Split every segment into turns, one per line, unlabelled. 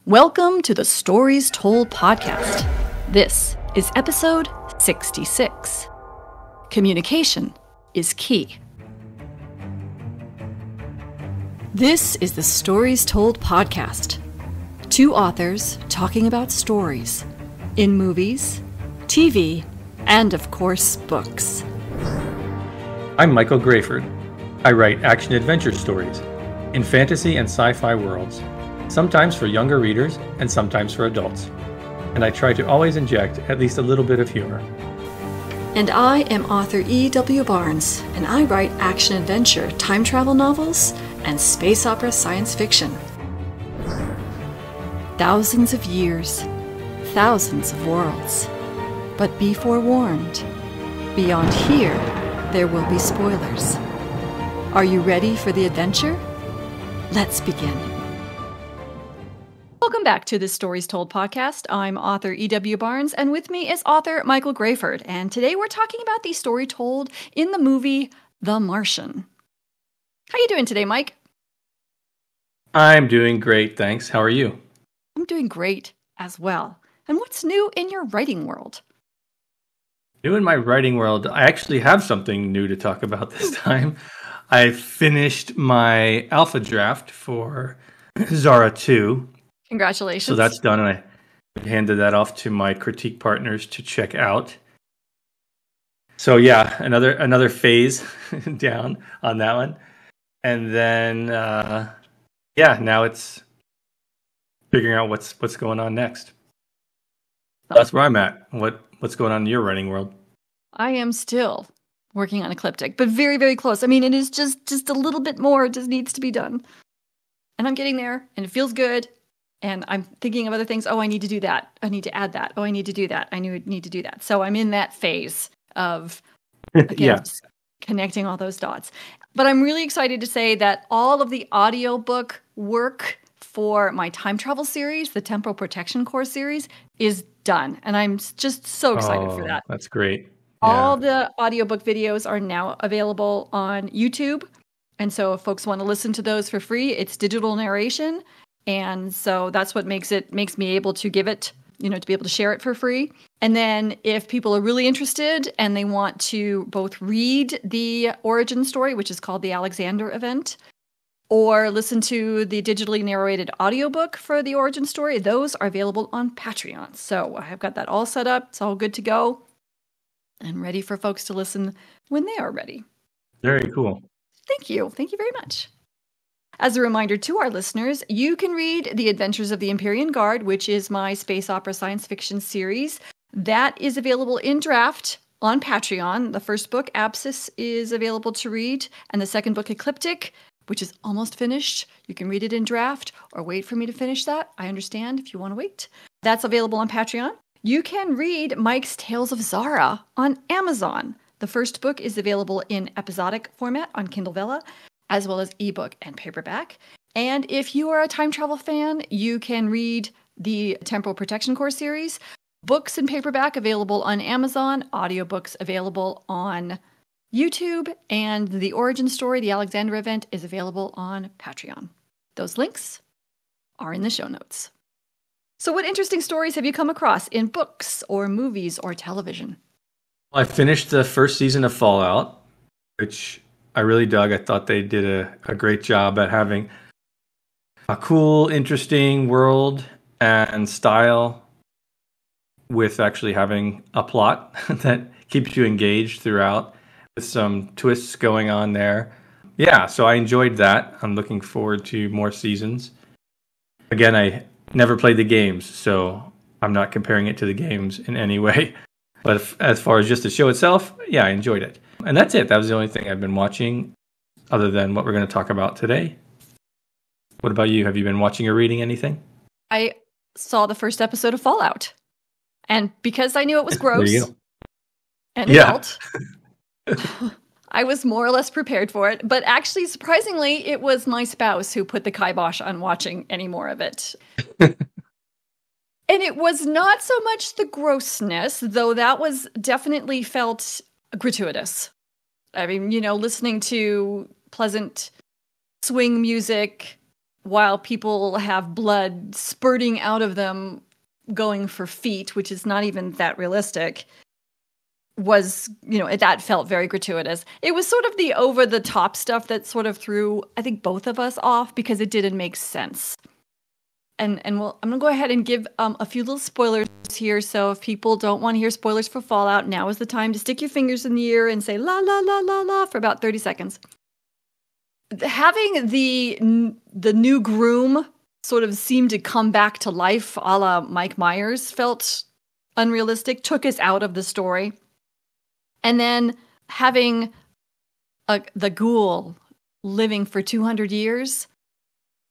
Welcome to the Stories Told podcast. This is episode 66. Communication is key. This is the Stories Told podcast. Two authors talking about stories in movies, TV, and of course, books.
I'm Michael Grayford. I write action-adventure stories in fantasy and sci-fi worlds, sometimes for younger readers and sometimes for adults. And I try to always inject at least a little bit of humor.
And I am author E.W. Barnes, and I write action-adventure, time travel novels, and space opera science fiction. Thousands of years, thousands of worlds. But be forewarned, beyond here, there will be spoilers. Are you ready for the adventure? Let's begin. Welcome back to the Stories Told podcast. I'm author E.W. Barnes, and with me is author Michael Grayford. And today we're talking about the story told in the movie The Martian. How you doing today, Mike?
I'm doing great, thanks. How are you?
I'm doing great as well. And what's new in your writing world?
New in my writing world, I actually have something new to talk about this time. I finished my alpha draft for Zara 2.
Congratulations.
So that's done, and I handed that off to my critique partners to check out. So yeah, another phase down on that one. And then now it's figuring out what's going on next. That's where I'm at. What's going on in your writing world?
I am still working on Ecliptic, but very, very close. I mean, it is just a little bit more. It just needs to be done. And I'm getting there, and it feels good. And I'm thinking of other things. Oh, I need to do that. I need to add that. Oh, I need to do that. I need to do that. So I'm in that phase of just connecting all those dots. But I'm really excited to say that all of the audiobook work for my time travel series, the Temporal Protection Core series, is done. And I'm just so excited for that.
That's great.
All the audiobook videos are now available on YouTube. And so if folks want to listen to those for free, it's digital narration. And so that's what makes me able to give it, to be able to share it for free. And then if people are really interested and they want to both read the origin story, which is called the Alexander event, or listen to the digitally narrated audiobook for the origin story, those are available on Patreon. So I've got that all set up. It's all good to go and ready for folks to listen when they are ready.
Very cool.
Thank you. Thank you very much. As a reminder to our listeners, you can read The Adventures of the Empyrean Guard, which is my space opera science fiction series. That is available in draft on Patreon. The first book, Abscess, is available to read, and the second book, Ecliptic, which is almost finished. You can read it in draft or wait for me to finish that. I understand if you want to wait. That's available on Patreon. You can read Mike's Tales of Zara on Amazon. The first book is available in episodic format on Kindle Vella, as well as ebook and paperback. And if you are a time travel fan, you can read the Temporal Protection Core series. Books and paperback available on Amazon, audiobooks available on YouTube, and the origin story, the Alexander event, is available on Patreon. Those links are in the show notes. So what interesting stories have you come across in books or movies or television?
I finished the first season of Fallout, which I really dug. I thought they did a great job at having a cool, interesting world and style with actually having a plot that keeps you engaged throughout with some twists going on there. Yeah, so I enjoyed that. I'm looking forward to more seasons. Again, I never played the games, so I'm not comparing it to the games in any way. But as far as just the show itself, yeah, I enjoyed it. And that's it. That was the only thing I've been watching other than what we're going to talk about today. What about you? Have you been watching or reading anything?
I saw the first episode of Fallout. And because I knew it was gross and adult, I was more or less prepared for it. But actually, surprisingly, it was my spouse who put the kibosh on watching any more of it. And it was not so much the grossness, though that was definitely felt gratuitous. I mean, listening to pleasant swing music, while people have blood spurting out of them going for feet, which is not even that realistic, was, that felt very gratuitous. It was sort of the over-the-top stuff that sort of threw, I think, both of us off because it didn't make sense. And I'm going to go ahead and give a few little spoilers here. So if people don't want to hear spoilers for Fallout, now is the time to stick your fingers in the ear and say la, la, la, la, la for about 30 seconds. Having the new groom sort of seem to come back to life a la Mike Myers felt unrealistic, took us out of the story. And then having the ghoul living for 200 years,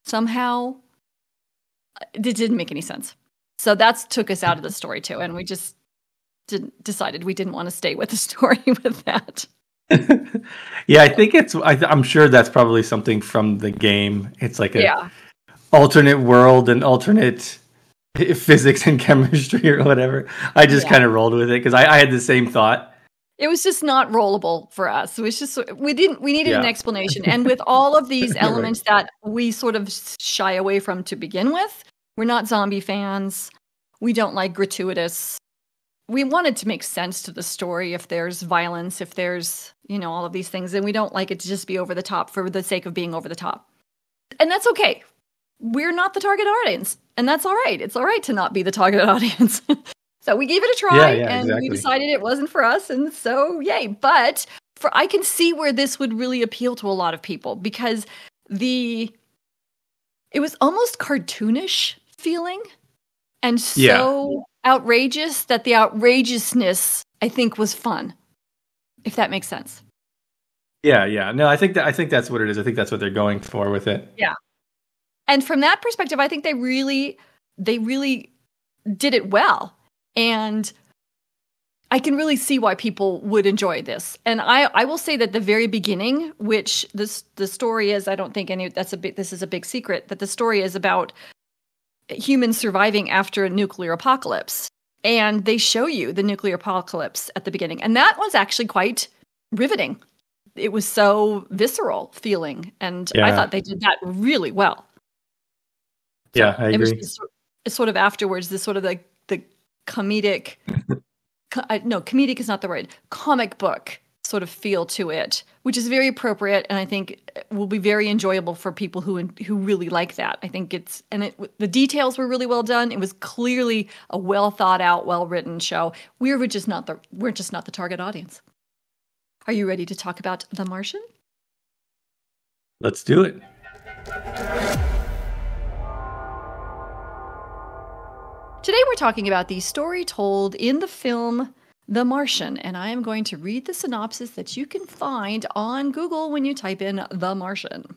somehow, it didn't make any sense. So that took us out of the story too. And we just decided we didn't want to stay with the story with that.
Yeah, I think I'm sure that's probably something from the game. It's like alternate world and alternate physics and chemistry or whatever. I just kind of rolled with it because I had the same thought.
It was just not rollable for us. It was just, we needed an explanation. And with all of these elements that we sort of shy away from to begin with, we're not zombie fans. We don't like gratuitous. We wanted to make sense to the story if there's violence, if there's, all of these things. And we don't like it to just be over the top for the sake of being over the top. And that's okay. We're not the target audience. And that's all right. It's all right to not be the target audience. So we gave it a try, and we decided it wasn't for us, and so yay. But I can see where this would really appeal to a lot of people because it was almost cartoonish feeling, and so outrageous that the outrageousness, I think, was fun. If that makes sense.
Yeah. No, I think that's what it is. I think that's what they're going for with it.
Yeah. And from that perspective, I think they really did it well. And I can really see why people would enjoy this. And I will say that the very beginning, which the story is, I don't think this is a big secret, that the story is about humans surviving after a nuclear apocalypse. And they show you the nuclear apocalypse at the beginning. And that was actually quite riveting. It was so visceral feeling. And I thought they did that really well. So
yeah, I agree.
It's sort of afterwards, this sort of the comedic, comedic is not the word, comic book sort of feel to it, which is very appropriate, and I think will be very enjoyable for people who really like that. I think the details were really well done. It was clearly a well thought out, well written show. We're just not the target audience. Are you ready to talk about The Martian?
Let's do it.
Today we're talking about the story told in the film The Martian, and I am going to read the synopsis that you can find on Google when you type in The Martian.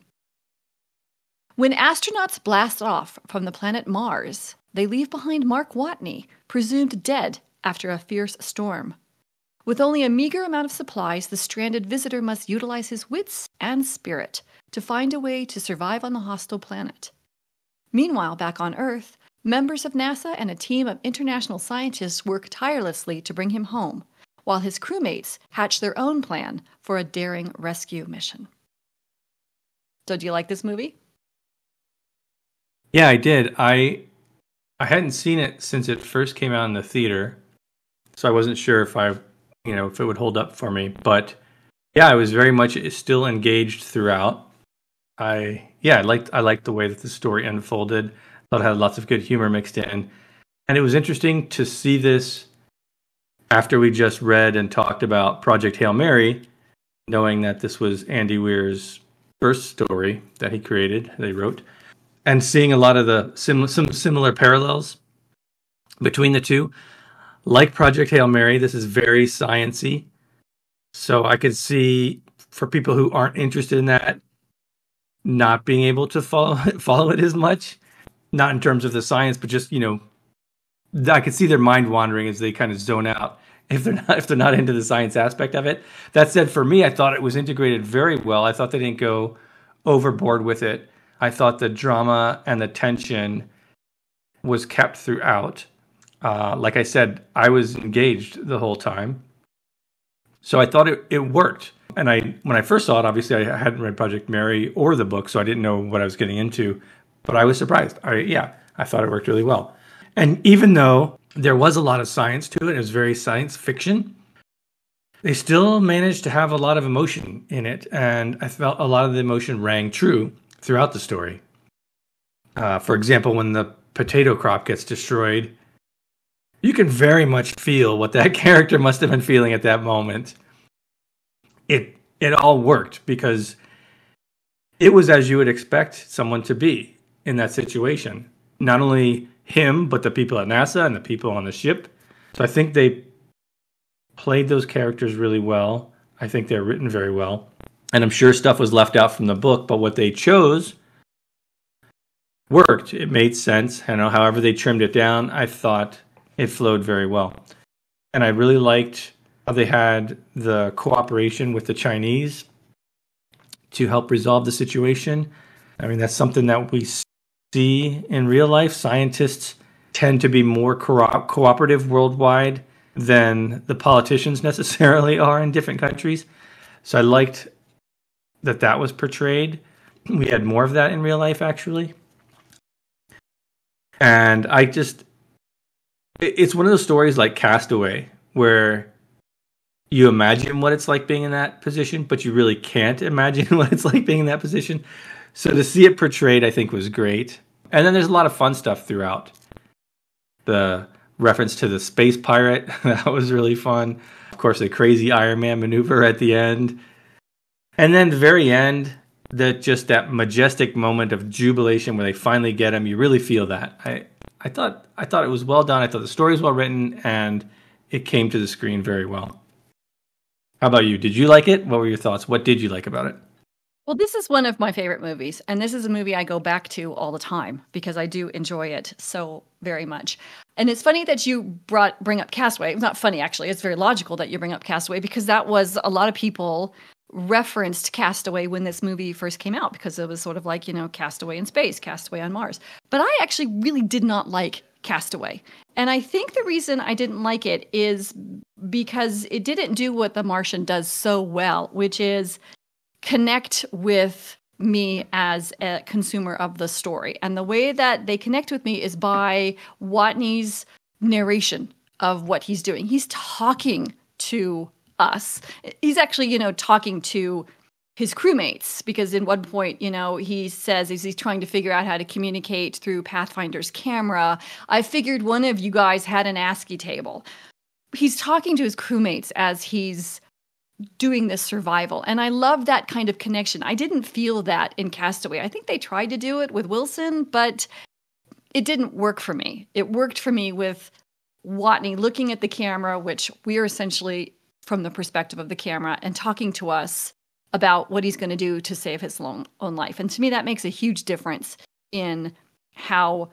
When astronauts blast off from the planet Mars, they leave behind Mark Watney, presumed dead after a fierce storm. With only a meager amount of supplies, the stranded visitor must utilize his wits and spirit to find a way to survive on the hostile planet. Meanwhile, back on Earth, members of NASA and a team of international scientists work tirelessly to bring him home, while his crewmates hatch their own plan for a daring rescue mission. So do you like this movie?
Yeah, I did. I hadn't seen it since it first came out in the theater, so I wasn't sure if it would hold up for me. But yeah, I was very much still engaged throughout. I liked the way that the story unfolded. Thought it had lots of good humor mixed in. And it was interesting to see this after we just read and talked about Project Hail Mary, knowing that this was Andy Weir's first story that he wrote, and seeing a lot of the some similar parallels between the two. Like Project Hail Mary, this is very science-y. So I could see, for people who aren't interested in that, not being able to follow it as much. Not in terms of the science, but just, I could see their mind wandering as they kind of zone out if they're not into the science aspect of it. That said, for me, I thought it was integrated very well. I thought they didn't go overboard with it. I thought the drama and the tension was kept throughout. Like I said, I was engaged the whole time. So I thought it worked. And when I first saw it, obviously I hadn't read Project Mary or the book, so I didn't know what I was getting into. But I was surprised. I thought it worked really well. And even though there was a lot of science to it was very science fiction, they still managed to have a lot of emotion in it. And I felt a lot of the emotion rang true throughout the story. For example, when the potato crop gets destroyed, you can very much feel what that character must have been feeling at that moment. It all worked because it was as you would expect someone to be in that situation. Not only him, but the people at NASA and the people on the ship. So I think they played those characters really well. I think they're written very well. And I'm sure stuff was left out from the book, but what they chose worked. It made sense. However they trimmed it down, I thought it flowed very well. And I really liked how they had the cooperation with the Chinese to help resolve the situation. I mean, that's something that we see in real life. Scientists tend to be more cooperative worldwide than the politicians necessarily are in different countries. So I liked that was portrayed. We had more of that in real life, actually. And it's one of those stories like Castaway, where you imagine what it's like being in that position, but you really can't imagine what it's like being in that position. So to see it portrayed, I think, was great. And then there's a lot of fun stuff throughout. The reference to the space pirate, that was really fun. Of course, the crazy Iron Man maneuver at the end. And then the very end, that majestic moment of jubilation where they finally get him, you really feel that. I thought it was well done. I thought the story was well written, and it came to the screen very well. How about you? Did you like it? What were your thoughts? What did you like about it?
Well, this is one of my favorite movies, and this is a movie I go back to all the time because I do enjoy it so very much. And it's funny that you bring up Castaway. It's not funny, actually. It's very logical that you bring up Castaway because that was a lot of people referenced Castaway when this movie first came out because it was sort of like, Castaway in space, Castaway on Mars. But I actually really did not like Castaway. And I think the reason I didn't like it is because it didn't do what The Martian does so well, which is connect with me as a consumer of the story. And the way that they connect with me is by Watney's narration of what he's doing. He's talking to us. He's actually, talking to his crewmates, because in one point, he says as he's trying to figure out how to communicate through Pathfinder's camera, I figured one of you guys had an ASCII table. He's talking to his crewmates as he's doing this survival. And I love that kind of connection. I didn't feel that in Castaway. I think they tried to do it with Wilson, but it didn't work for me. It worked for me with Watney looking at the camera, which we are essentially from the perspective of the camera, and talking to us about what he's going to do to save his own life. And to me, that makes a huge difference in how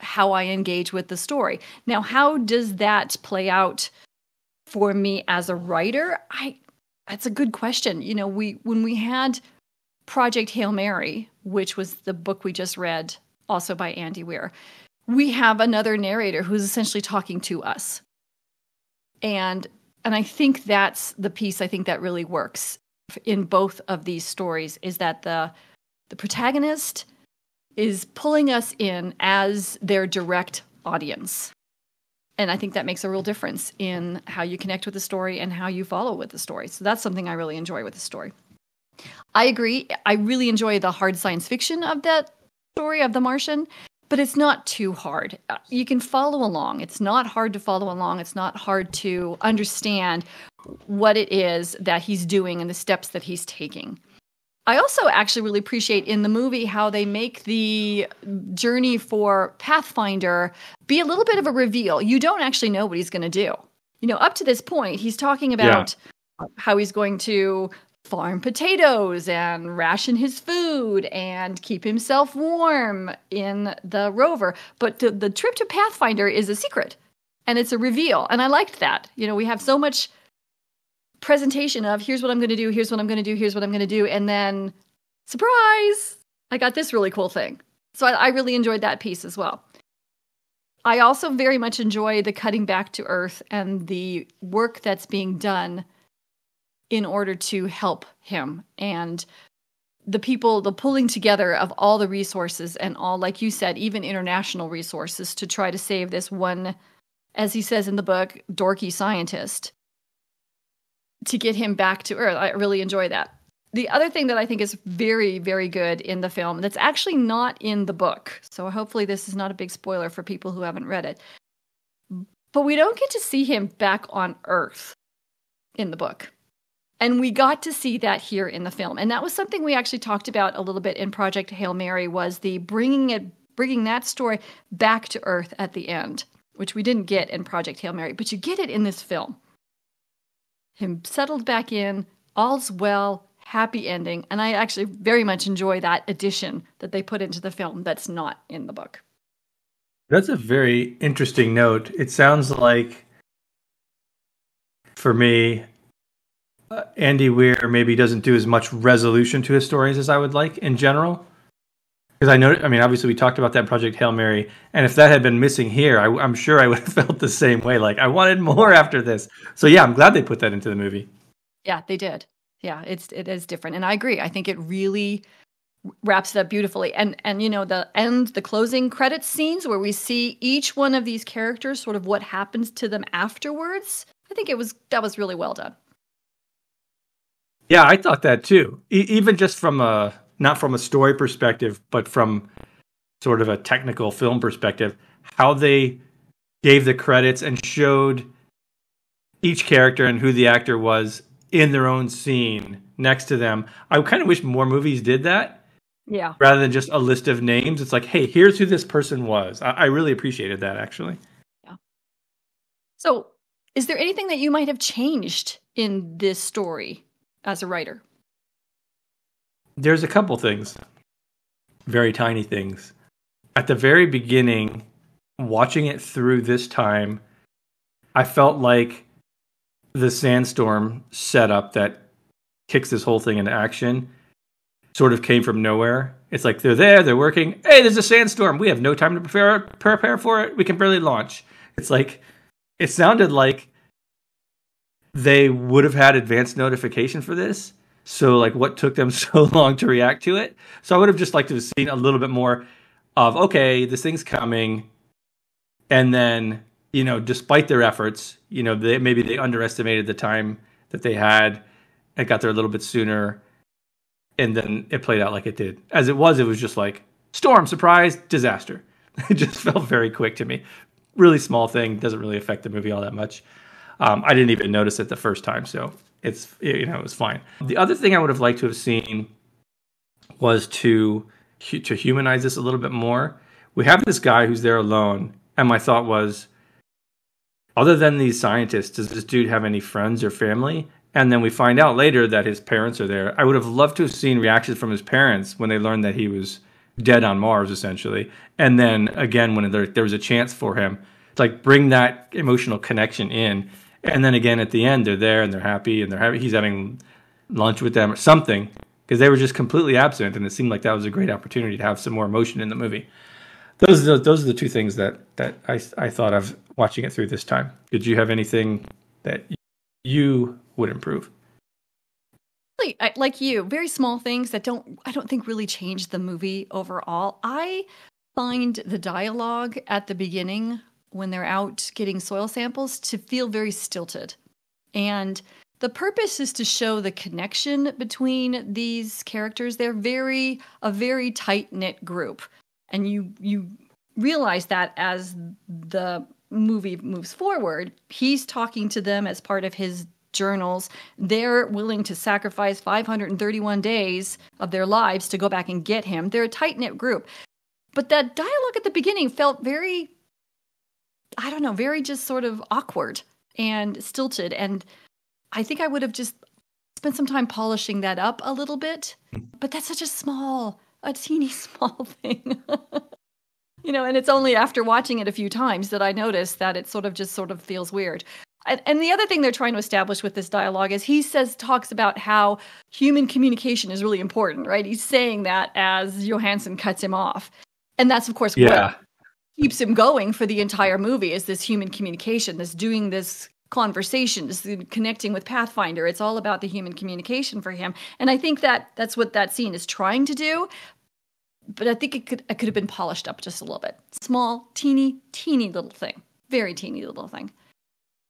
I engage with the story. Now, how does that play out for me as a writer? That's a good question. When we had Project Hail Mary, which was the book we just read, also by Andy Weir, we have another narrator who's essentially talking to us. And I think that's the piece I think that really works in both of these stories, is that the protagonist is pulling us in as their direct audience. And I think that makes a real difference in how you connect with the story and how you follow with the story. So that's something I really enjoy with the story. I agree. I really enjoy the hard science fiction of that story of The Martian, but it's not too hard. You can follow along. It's not hard to follow along. It's not hard to understand what it is that he's doing and the steps that he's taking. I also actually really appreciate in the movie how they make the journey for Pathfinder be a little bit of a reveal. You don't actually know what he's going to do. Up to this point, he's talking about how he's going to farm potatoes and ration his food and keep himself warm in the rover. But the trip to Pathfinder is a secret, and it's a reveal. And I liked that. We have so much presentation of here's what I'm going to do, here's what I'm going to do, here's what I'm going to do. And then, surprise, I got this really cool thing. So I really enjoyed that piece as well. I also very much enjoy the cutting back to Earth and the work that's being done in order to help him. And the people, the pulling together of all the resources and all, like you said, even international resources to try to save this one, as he says in the book, dorky scientist, to get him back to Earth. I really enjoy that. The other thing that I think is very, very good in the film, that's actually not in the book, so hopefully this is not a big spoiler for people who haven't read it, but we don't get to see him back on Earth in the book. And we got to see that here in the film. And that was something we actually talked about a little bit in Project Hail Mary, was the bringing that story back to Earth at the end, which we didn't get in Project Hail Mary, but you get it in this film. Him settled back in, all's well, happy ending. And I actually very much enjoy that addition that they put into the film that's not in the book.
That's a very interesting note. It sounds like, for me, Andy Weir maybe doesn't do as much resolution to his stories as I would like in general. Because obviously we talked about that in Project Hail Mary, and if that had been missing here, I'm sure I would have felt the same way. Like, I wanted more after this. So yeah, I'm glad they put that into the movie.
Yeah, they did. Yeah, it is different. And I agree. I think it really wraps it up beautifully. And the closing credits scenes where we see each one of these characters, sort of what happens to them afterwards, I think that was really well done.
Yeah, I thought that too. Even just from not from a story perspective, but from sort of a technical film perspective, how they gave the credits and showed each character and who the actor was in their own scene next to them. I kind of wish more movies did that.
Yeah.
Rather than just a list of names. It's like, hey, here's who this person was. I really appreciated that, actually.
Yeah. So, is there anything that you might have changed in this story as a writer?
There's a couple things. Very tiny things. At the very beginning, watching it through this time, I felt like the sandstorm setup that kicks this whole thing into action sort of came from nowhere. It's like they're there, they're working. Hey, there's a sandstorm. We have no time to prepare for it. We can barely launch. It's like, it sounded like they would have had advance notification for this. So like, what took them so long to react to it? So I would have just liked to have seen a little bit more of, okay, this thing's coming. And then, despite their efforts, they underestimated the time that they had and got there a little bit sooner. And then it played out like it did. As it was just like, storm, surprise, disaster. It just felt very quick to me. Really small thing, doesn't really affect the movie all that much. I didn't even notice it the first time, so it was fine. The other thing I would have liked to have seen was to humanize this a little bit more. We have this guy who's there alone, and my thought was, other than these scientists, does this dude have any friends or family? And then we find out later that his parents are there. I would have loved to have seen reactions from his parents when they learned that he was dead on Mars, essentially. And then again, when there was a chance for him to like bring that emotional connection in. And then again, at the end, they're there and they're happy and he's having lunch with them or something, because they were just completely absent. And it seemed like that was a great opportunity to have some more emotion in the movie. Those are the two things that I thought of watching it through this time. Did you have anything that you would improve?
Like you, very small things that I don't think really change the movie overall. I find the dialogue at the beginning when they're out getting soil samples to feel very stilted. And the purpose is to show the connection between these characters. They're a very tight-knit group. And you realize that as the movie moves forward, he's talking to them as part of his journals. They're willing to sacrifice 531 days of their lives to go back and get him. They're a tight-knit group. But that dialogue at the beginning felt very, very just sort of awkward and stilted. And I think I would have just spent some time polishing that up a little bit. But that's such a teeny small thing. And it's only after watching it a few times that I noticed that it sort of feels weird. And the other thing they're trying to establish with this dialogue is talks about how human communication is really important, right? He's saying that as Johansson cuts him off. And that's, of course, what keeps him going for the entire movie, is this human communication, this doing this conversations, connecting with Pathfinder. It's all about the human communication for him. And I think that that's what that scene is trying to do. But I think it could have been polished up just a little bit. Small, teeny little thing. Very teeny little thing.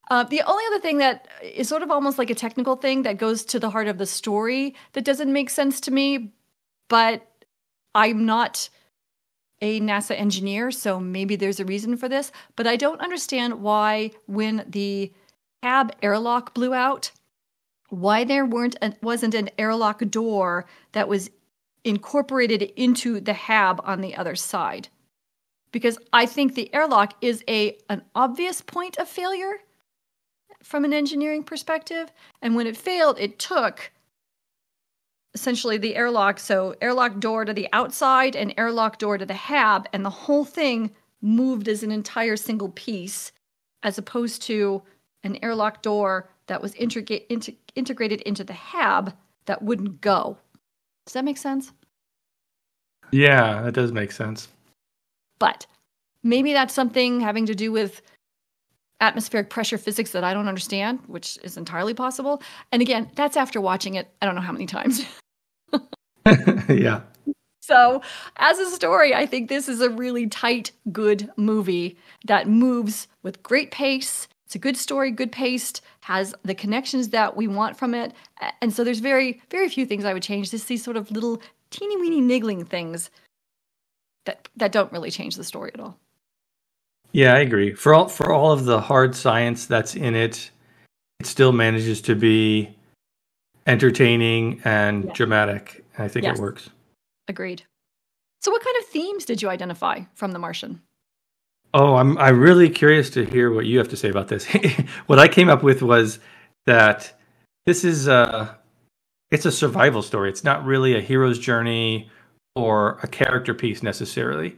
The only other thing that is sort of almost like a technical thing that goes to the heart of the story that doesn't make sense to me, but I'm not a NASA engineer, so maybe there's a reason for this, but I don't understand why when the cab airlock blew out, why there wasn't an airlock door that was incorporated into the hab on the other side. Because I think the airlock is an obvious point of failure from an engineering perspective. And when it failed, it took essentially the airlock, so airlock door to the outside and airlock door to the hab, and the whole thing moved as an entire single piece, as opposed to an airlock door that was integrated into the hab that wouldn't go. Does that make sense?
Yeah, that does make sense.
But maybe that's something having to do with atmospheric pressure physics that I don't understand, which is entirely possible. And again, that's after watching it I don't know how many times.
Yeah.
So as a story, I think this is a really tight, good movie that moves with great pace. It's a good story, good paced, has the connections that we want from it. And so there's very, very few things I would change. Just these sort of little teeny weeny niggling things that don't really change the story at all.
Yeah, I agree. For all of the hard science that's in it, it still manages to be entertaining and dramatic. I think it works.
Agreed. So what kind of themes did you identify from The Martian?
Oh, I'm really curious to hear what you have to say about this. What I came up with was that this is it's a survival story. It's not really a hero's journey or a character piece necessarily.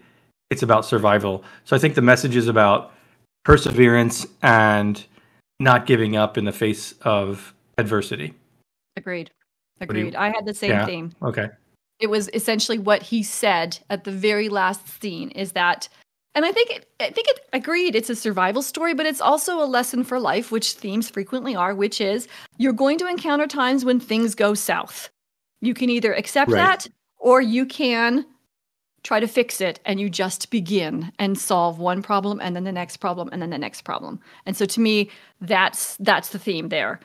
It's about survival. So I think the message is about perseverance and not giving up in the face of adversity.
Agreed. I had the same theme.
Okay.
It was essentially what he said at the very last scene is that, and I think it agreed, it's a survival story, but it's also a lesson for life, which themes frequently are, which is you're going to encounter times when things go south. You can either accept that or you can try to fix it, and you just begin and solve one problem and then the next problem and then the next problem. And so to me, that's the theme there.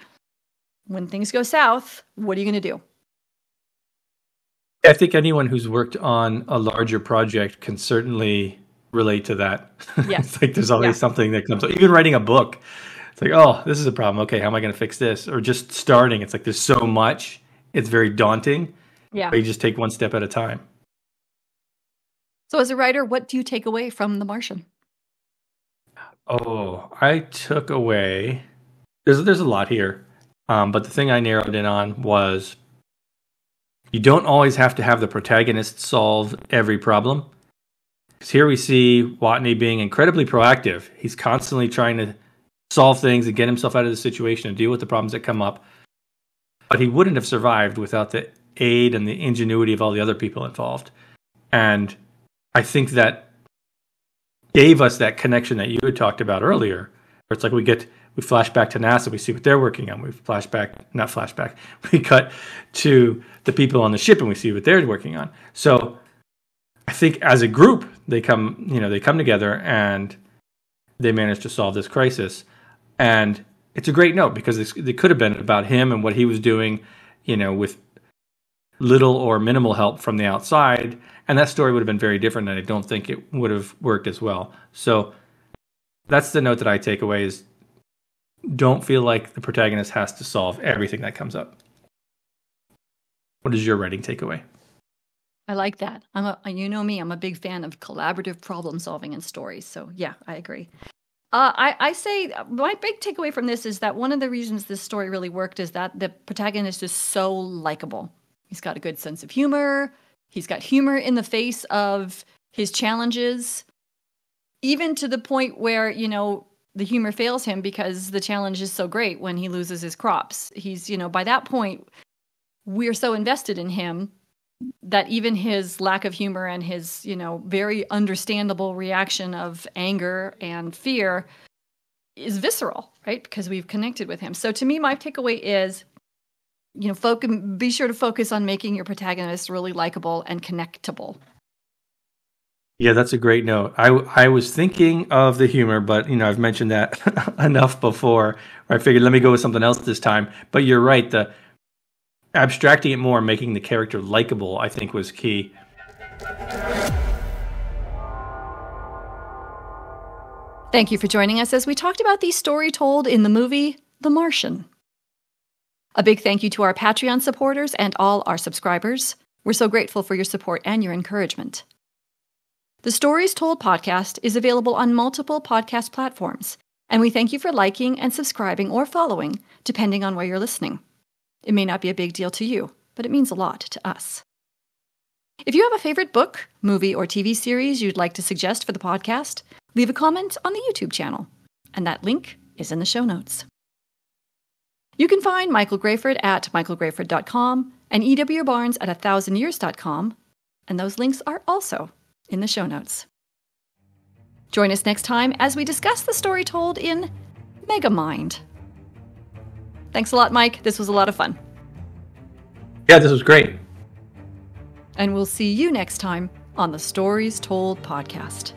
When things go south, what are you going to do?
I think anyone who's worked on a larger project can certainly relate to that.
Yes.
It's like there's always something that comes up. Even writing a book, it's like, oh, this is a problem. Okay, how am I going to fix this? Or just starting, it's like there's so much. It's very daunting.
Yeah.
But you just take one step at a time.
So as a writer, what do you take away from The Martian?
Oh, I took away... There's a lot here. But the thing I narrowed in on was you don't always have to have the protagonist solve every problem. Because here we see Watney being incredibly proactive. He's constantly trying to solve things and get himself out of the situation and deal with the problems that come up. But he wouldn't have survived without the aid and the ingenuity of all the other people involved. And I think that gave us that connection that you had talked about earlier, where it's like we flash back to NASA, we see what they're working on. We cut to the people on the ship and we see what they're working on. So I think as a group, they come together and they manage to solve this crisis. And it's a great note because it could have been about him and what he was doing, with little or minimal help from the outside. And that story would have been very different, and I don't think it would have worked as well. So that's the note that I take away is don't feel like the protagonist has to solve everything that comes up. What is your writing takeaway?
I like that. You know me, I'm a big fan of collaborative problem solving in stories. So yeah, I agree. I say my big takeaway from this is that one of the reasons this story really worked is that the protagonist is so likable. He's got a good sense of humor. He's got humor in the face of his challenges, even to the point where, the humor fails him because the challenge is so great when he loses his crops. He's, by that point, we're so invested in him that even his lack of humor and his, very understandable reaction of anger and fear is visceral, right? Because we've connected with him. So to me, my takeaway is, be sure to focus on making your protagonist really likable and connectable.
Yeah, that's a great note. I was thinking of the humor, but I've mentioned that enough before. I figured let me go with something else this time. But you're right. The abstracting it more, making the character likable, I think was key.
Thank you for joining us as we talked about the story told in the movie The Martian. A big thank you to our Patreon supporters and all our subscribers. We're so grateful for your support and your encouragement. The Stories Told podcast is available on multiple podcast platforms, and we thank you for liking and subscribing or following, depending on where you're listening. It may not be a big deal to you, but it means a lot to us. If you have a favorite book, movie, or TV series you'd like to suggest for the podcast, leave a comment on the YouTube channel, and that link is in the show notes. You can find Michael Grayford at michaelgrayford.com and E.W. Barnes at 1000years.com, and those links are also in the show notes. Join us next time as we discuss the story told in Megamind. Thanks a lot, Mike. This was a lot of fun.
Yeah, this was great.
And we'll see you next time on the Stories Told podcast.